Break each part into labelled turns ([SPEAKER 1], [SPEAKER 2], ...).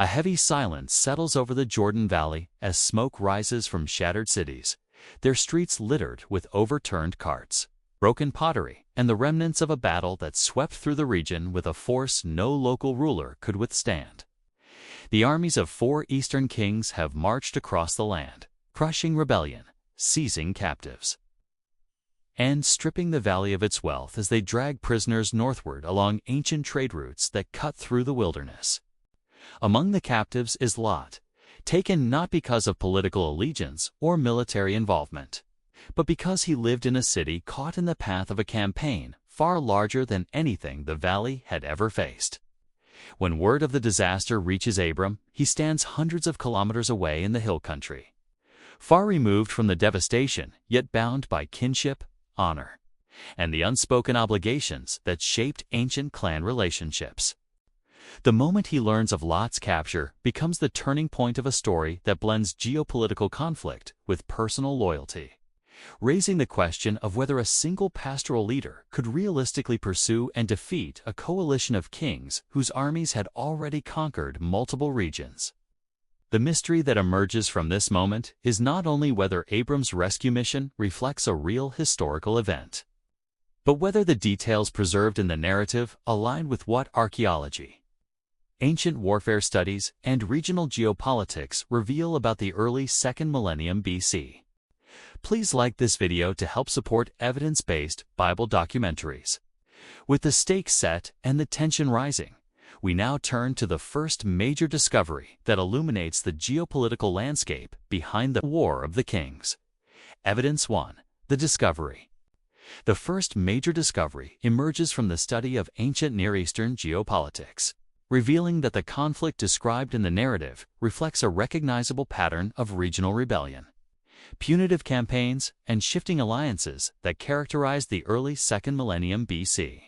[SPEAKER 1] A heavy silence settles over the Jordan Valley as smoke rises from shattered cities, their streets littered with overturned carts, broken pottery, and the remnants of a battle that swept through the region with a force no local ruler could withstand. The armies of 4 eastern kings have marched across the land, crushing rebellion, seizing captives, and stripping the valley of its wealth as they drag prisoners northward along ancient trade routes that cut through the wilderness. Among the captives is Lot, taken not because of political allegiance or military involvement, but because he lived in a city caught in the path of a campaign far larger than anything the valley had ever faced. When word of the disaster reaches Abram, he stands hundreds of kilometers away in the hill country, far removed from the devastation, yet bound by kinship, honor, and the unspoken obligations that shaped ancient clan relationships. The moment he learns of Lot's capture becomes the turning point of a story that blends geopolitical conflict with personal loyalty, raising the question of whether a single pastoral leader could realistically pursue and defeat a coalition of kings whose armies had already conquered multiple regions. The mystery that emerges from this moment is not only whether Abram's rescue mission reflects a real historical event, but whether the details preserved in the narrative align with what archaeology, ancient warfare studies, and regional geopolitics reveal about the early 2nd millennium BC. Please like this video to help support evidence-based Bible documentaries. With the stakes set and the tension rising, we now turn to the first major discovery that illuminates the geopolitical landscape behind the War of the Kings. Evidence 1. The discovery. The first major discovery emerges from the study of ancient Near Eastern geopolitics, revealing that the conflict described in the narrative reflects a recognizable pattern of regional rebellion, punitive campaigns, and shifting alliances that characterized the early 2nd millennium BC,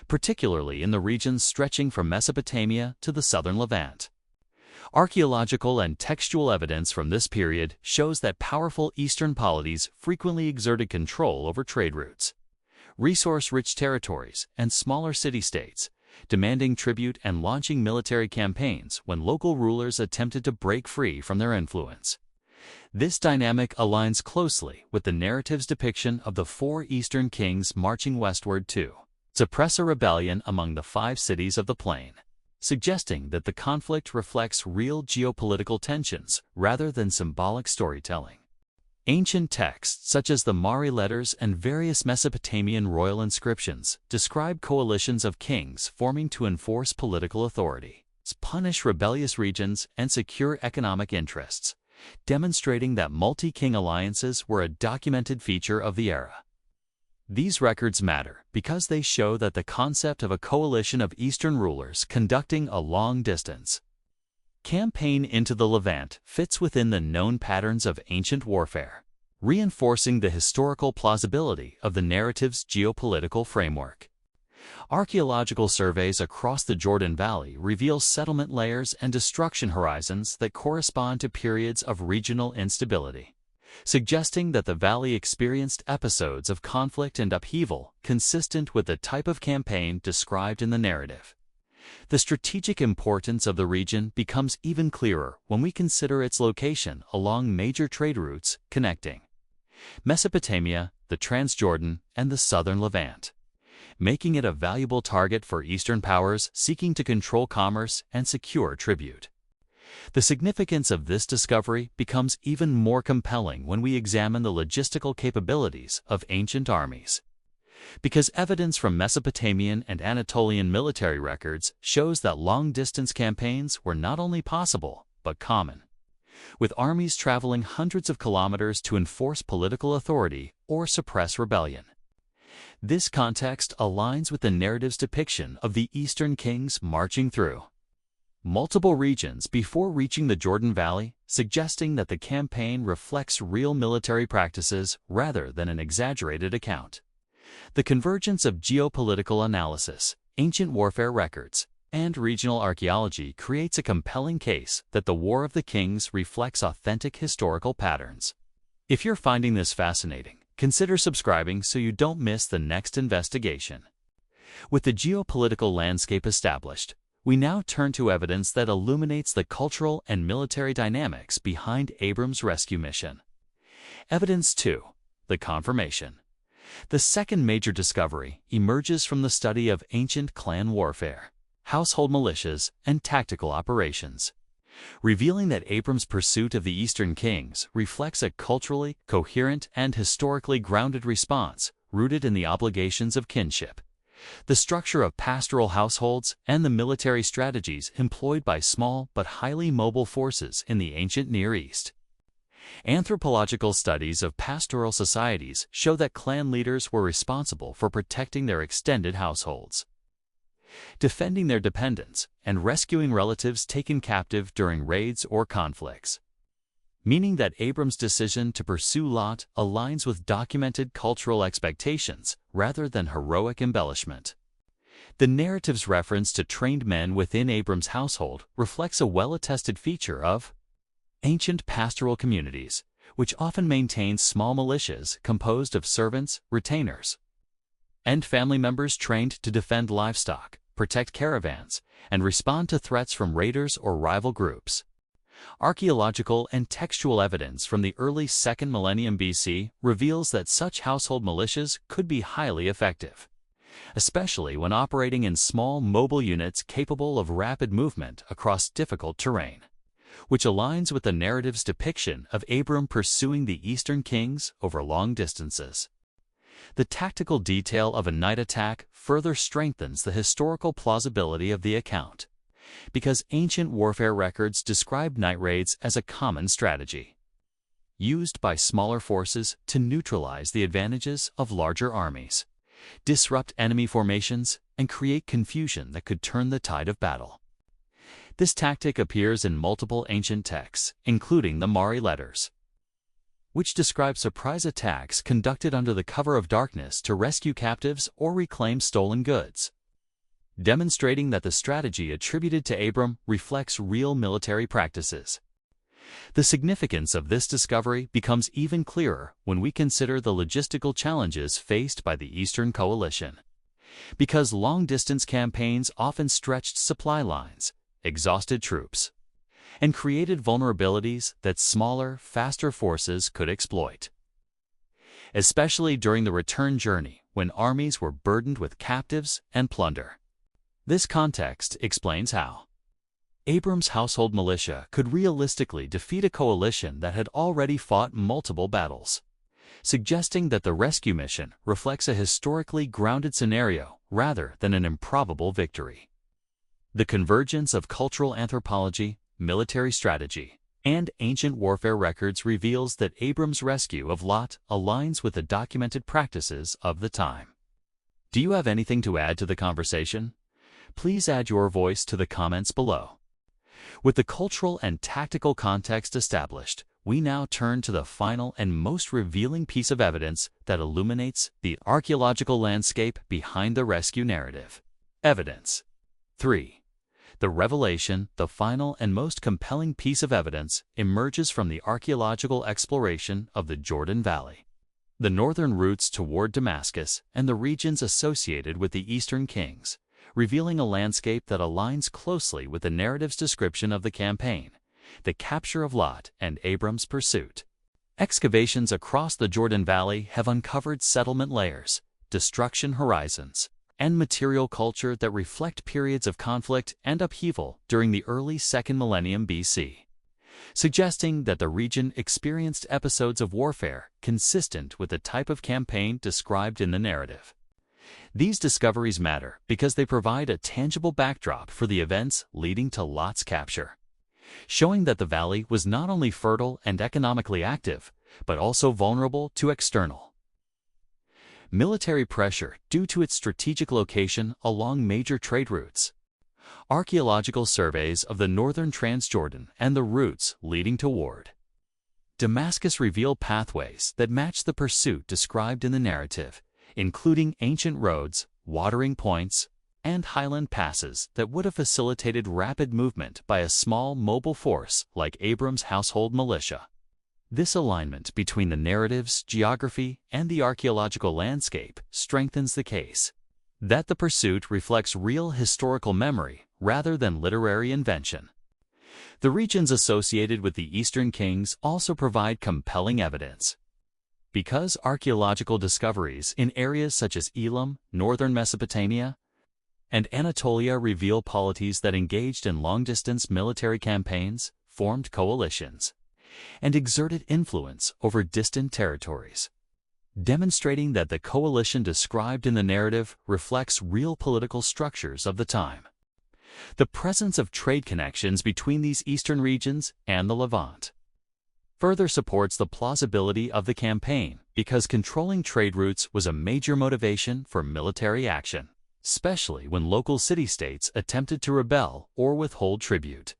[SPEAKER 1] particularly in the regions stretching from Mesopotamia to the southern Levant. Archaeological and textual evidence from this period shows that powerful eastern polities frequently exerted control over trade routes, resource-rich territories, and smaller city-states, demanding tribute and launching military campaigns when local rulers attempted to break free from their influence. This dynamic aligns closely with the narrative's depiction of the 4 eastern kings marching westward to suppress a rebellion among the 5 cities of the plain, suggesting that the conflict reflects real geopolitical tensions rather than symbolic storytelling. Ancient texts such as the Mari letters and various Mesopotamian royal inscriptions describe coalitions of kings forming to enforce political authority, punish rebellious regions, and secure economic interests, demonstrating that multi-king alliances were a documented feature of the era. These records matter because they show that the concept of a coalition of Eastern rulers conducting a long-distance campaign into the Levant fits within the known patterns of ancient warfare, reinforcing the historical plausibility of the narrative's geopolitical framework. Archaeological surveys across the Jordan Valley reveal settlement layers and destruction horizons that correspond to periods of regional instability, suggesting that the valley experienced episodes of conflict and upheaval consistent with the type of campaign described in the narrative. The strategic importance of the region becomes even clearer when we consider its location along major trade routes connecting Mesopotamia, the Transjordan, and the southern Levant, making it a valuable target for Eastern powers seeking to control commerce and secure tribute. The significance of this discovery becomes even more compelling when we examine the logistical capabilities of ancient armies, because evidence from Mesopotamian and Anatolian military records shows that long-distance campaigns were not only possible, but common, with armies traveling hundreds of kilometers to enforce political authority or suppress rebellion. This context aligns with the narrative's depiction of the Eastern kings marching through multiple regions before reaching the Jordan Valley, suggesting that the campaign reflects real military practices rather than an exaggerated account. The convergence of geopolitical analysis, ancient warfare records, and regional archaeology creates a compelling case that the War of the Kings reflects authentic historical patterns. If you're finding this fascinating, consider subscribing so you don't miss the next investigation. With the geopolitical landscape established, we now turn to evidence that illuminates the cultural and military dynamics behind Abram's rescue mission. Evidence 2. The confirmation. The second major discovery emerges from the study of ancient clan warfare, household militias, and tactical operations, revealing that Abram's pursuit of the Eastern kings reflects a culturally coherent and historically grounded response rooted in the obligations of kinship, the structure of pastoral households, and the military strategies employed by small but highly mobile forces in the ancient Near East. Anthropological studies of pastoral societies show that clan leaders were responsible for protecting their extended households, defending their dependents, and rescuing relatives taken captive during raids or conflicts, meaning that Abram's decision to pursue Lot aligns with documented cultural expectations rather than heroic embellishment. The narrative's reference to trained men within Abram's household reflects a well-attested feature of ancient pastoral communities, which often maintain small militias composed of servants, retainers, and family members trained to defend livestock, protect caravans, and respond to threats from raiders or rival groups. Archaeological and textual evidence from the early 2nd millennium BC reveals that such household militias could be highly effective, especially when operating in small mobile units capable of rapid movement across difficult terrain, which aligns with the narrative's depiction of Abram pursuing the Eastern kings over long distances. The tactical detail of a night attack further strengthens the historical plausibility of the account, because ancient warfare records describe night raids as a common strategy, used by smaller forces to neutralize the advantages of larger armies, disrupt enemy formations, and create confusion that could turn the tide of battle. This tactic appears in multiple ancient texts, including the Mari letters, which describe surprise attacks conducted under the cover of darkness to rescue captives or reclaim stolen goods, demonstrating that the strategy attributed to Abram reflects real military practices. The significance of this discovery becomes even clearer when we consider the logistical challenges faced by the Eastern Coalition, because long-distance campaigns often stretched supply lines, exhausted troops, and created vulnerabilities that smaller, faster forces could exploit, especially during the return journey when armies were burdened with captives and plunder. This context explains how Abram's household militia could realistically defeat a coalition that had already fought multiple battles, suggesting that the rescue mission reflects a historically grounded scenario rather than an improbable victory. The convergence of cultural anthropology, military strategy, and ancient warfare records reveals that Abram's rescue of Lot aligns with the documented practices of the time. Do you have anything to add to the conversation? Please add your voice to the comments below. With the cultural and tactical context established, we now turn to the final and most revealing piece of evidence that illuminates the archaeological landscape behind the rescue narrative. Evidence 3. The revelation, the final and most compelling piece of evidence, emerges from the archaeological exploration of the Jordan Valley, the northern routes toward Damascus, and the regions associated with the Eastern kings, revealing a landscape that aligns closely with the narrative's description of the campaign, the capture of Lot and Abram's pursuit. Excavations across the Jordan Valley have uncovered settlement layers, destruction horizons, and material culture that reflect periods of conflict and upheaval during the early 2nd millennium BC, suggesting that the region experienced episodes of warfare consistent with the type of campaign described in the narrative. These discoveries matter because they provide a tangible backdrop for the events leading to Lot's capture, showing that the valley was not only fertile and economically active, but also vulnerable to external military pressure due to its strategic location along major trade routes. Archaeological surveys of the northern Transjordan and the routes leading toward Damascus reveal pathways that match the pursuit described in the narrative, including ancient roads, watering points, and highland passes that would have facilitated rapid movement by a small mobile force like Abram's household militia. This alignment between the narrative's geography and the archaeological landscape strengthens the case that the pursuit reflects real historical memory rather than literary invention. The regions associated with the Eastern kings also provide compelling evidence. Because archaeological discoveries in areas such as Elam, northern Mesopotamia, and Anatolia reveal polities that engaged in long-distance military campaigns, formed coalitions, and exerted influence over distant territories, demonstrating that the coalition described in the narrative reflects real political structures of the time. The presence of trade connections between these eastern regions and the Levant further supports the plausibility of the campaign because controlling trade routes was a major motivation for military action, especially when local city-states attempted to rebel or withhold tribute.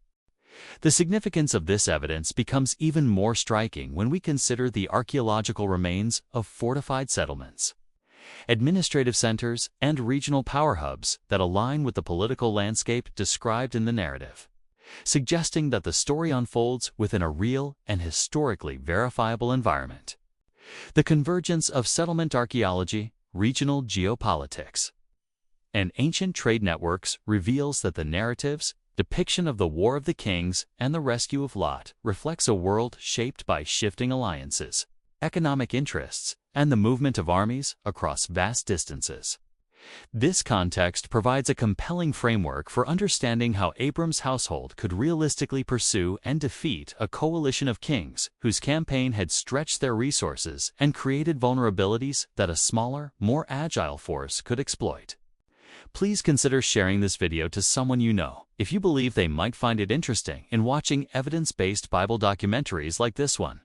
[SPEAKER 1] The significance of this evidence becomes even more striking when we consider the archaeological remains of fortified settlements, administrative centers, and regional power hubs that align with the political landscape described in the narrative, suggesting that the story unfolds within a real and historically verifiable environment. The convergence of settlement archaeology, regional geopolitics, and ancient trade networks reveals that the narrative's depiction of the War of the Kings and the rescue of Lot reflects a world shaped by shifting alliances, economic interests, and the movement of armies across vast distances. This context provides a compelling framework for understanding how Abram's household could realistically pursue and defeat a coalition of kings whose campaign had stretched their resources and created vulnerabilities that a smaller, more agile force could exploit. Please consider sharing this video to someone you know if you believe they might find it interesting in watching evidence-based Bible documentaries like this one.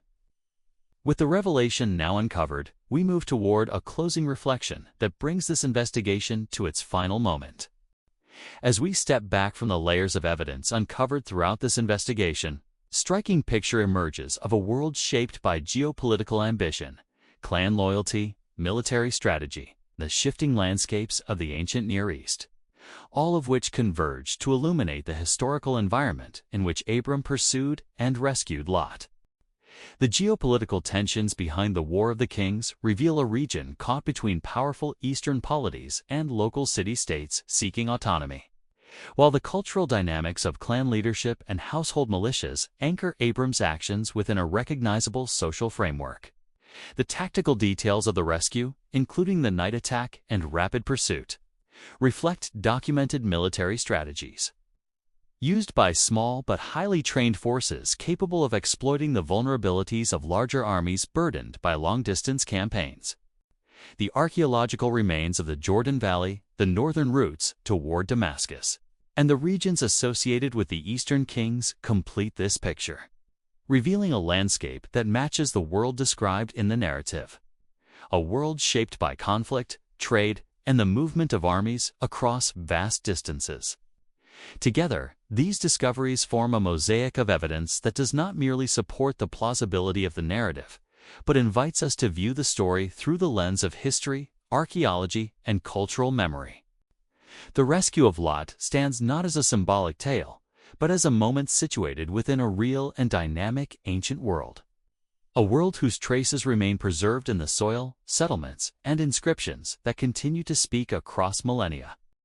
[SPEAKER 1] With the revelation now uncovered, we move toward a closing reflection that brings this investigation to its final moment. As we step back from the layers of evidence uncovered throughout this investigation, a striking picture emerges of a world shaped by geopolitical ambition, clan loyalty, military strategy, the shifting landscapes of the ancient Near East, all of which converge to illuminate the historical environment in which Abram pursued and rescued Lot. The geopolitical tensions behind the War of the Kings reveal a region caught between powerful eastern polities and local city-states seeking autonomy, while the cultural dynamics of clan leadership and household militias anchor Abram's actions within a recognizable social framework. The tactical details of the rescue, including the night attack and rapid pursuit, reflect documented military strategies used by small but highly trained forces capable of exploiting the vulnerabilities of larger armies burdened by long-distance campaigns. The archaeological remains of the Jordan Valley, the northern routes toward Damascus, and the regions associated with the Eastern kings complete this picture, revealing a landscape that matches the world described in the narrative. A world shaped by conflict, trade, and the movement of armies across vast distances. Together, these discoveries form a mosaic of evidence that does not merely support the plausibility of the narrative, but invites us to view the story through the lens of history, archaeology, and cultural memory. The rescue of Lot stands not as a symbolic tale, but as a moment situated within a real and dynamic ancient world. A world whose traces remain preserved in the soil, settlements, and inscriptions that continue to speak across millennia.